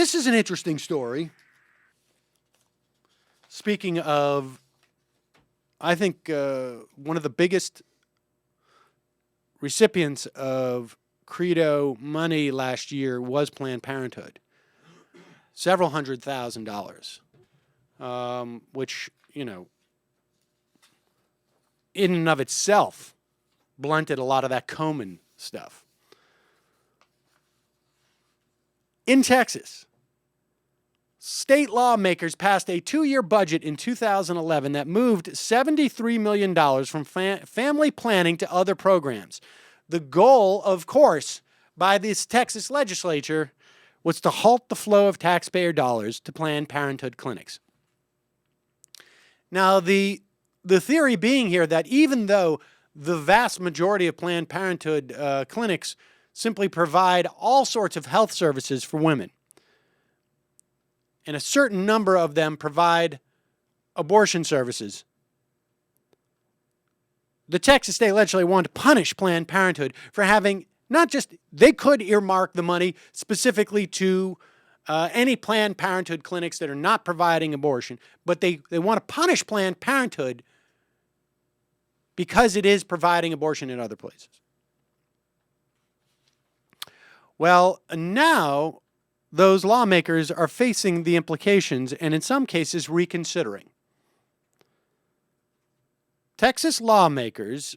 this is an interesting story. Speaking of, I think one of the biggest recipients of Credo money last year was Planned Parenthood. Several $100,000, which, you know, in and of itself blunted a lot of that Komen stuff. In Texas, state lawmakers passed a 2-year budget in 2011 that moved $73 million from family planning to other programs. The goal, of course, by this Texas legislature was to halt the flow of taxpayer dollars to Planned Parenthood clinics. Now, the theory being here that even though the vast majority of Planned Parenthood clinics simply provide all sorts of health services for women, and a certain number of them provide abortion services, the Texas state legislature wanted to punish Planned Parenthood for having not just, they could earmark the money specifically to any Planned Parenthood clinics that are not providing abortion, but they want to punish Planned Parenthood because it is providing abortion in other places. Well, now those lawmakers are facing the implications and in some cases reconsidering. Texas lawmakers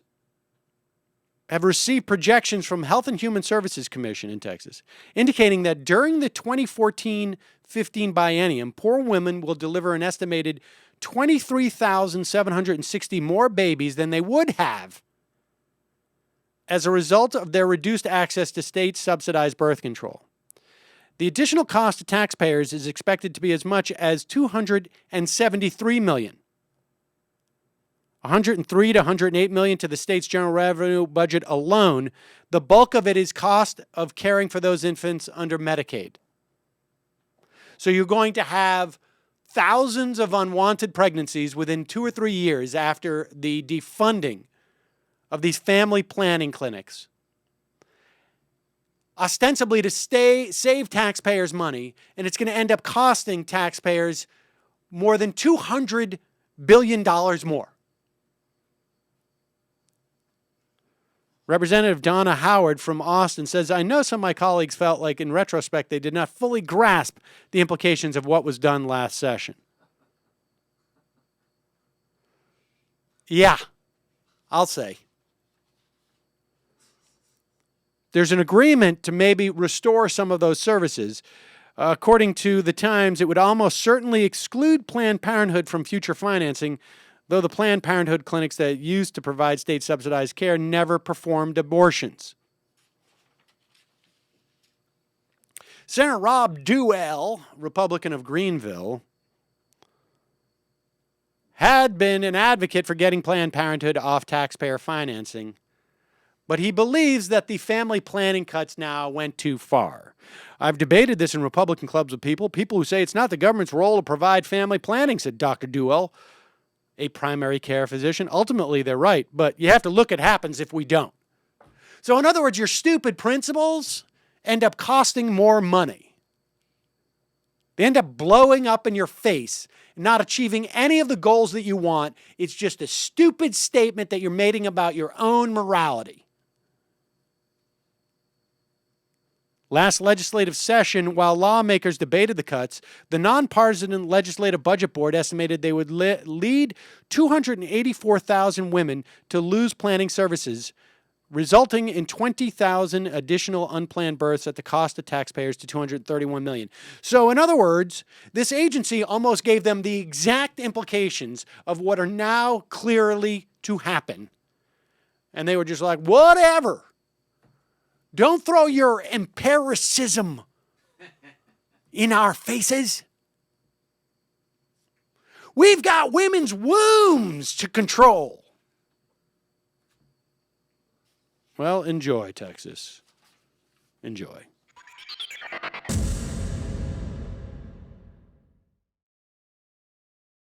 have received projections from Health and Human Services Commission in Texas indicating that during the 2014-15 biennium, poor women will deliver an estimated 23,760 more babies than they would have as a result of their reduced access to state-subsidized birth control. The additional cost to taxpayers is expected to be as much as $273 million. $103 to $108 million to the state's general revenue budget alone. The bulk of it is cost of caring for those infants under Medicaid. So you're going to have thousands of unwanted pregnancies within 2 or 3 years after the defunding of these family planning clinics, ostensibly to save taxpayers money, and it's going to end up costing taxpayers more than $200 billion more. Representative Donna Howard from Austin says, I know some of my colleagues felt like in retrospect they did not fully grasp the implications of what was done last session. Yeah, I'll say. There's an agreement to maybe restore some of those services. According to the Times, it would almost certainly exclude Planned Parenthood from future financing, though the Planned Parenthood clinics that used to provide state-subsidized care never performed abortions. Senator Rob Dewell, Republican of Greenville, had been an advocate for getting Planned Parenthood off taxpayer financing, but he believes that the family planning cuts now went too far. I've debated this in Republican clubs with people who say it's not the government's role to provide family planning, said Dr. Dewell, a primary care physician. Ultimately, they're right, but you have to look at what happens if we don't. So in other words, your stupid principles end up costing more money. They end up blowing up in your face, not achieving any of the goals that you want. It's just a stupid statement that you're making about your own morality. Last legislative session, while lawmakers debated the cuts, the nonpartisan Legislative Budget Board estimated they would lead 284,000 women to lose planning services, resulting in 20,000 additional unplanned births at the cost of taxpayers to $231 million. So, in other words, this agency almost gave them the exact implications of what are now clearly to happen. And they were just like, whatever. Don't throw your empiricism in our faces. We've got women's wombs to control. Well, enjoy, Texas. Enjoy.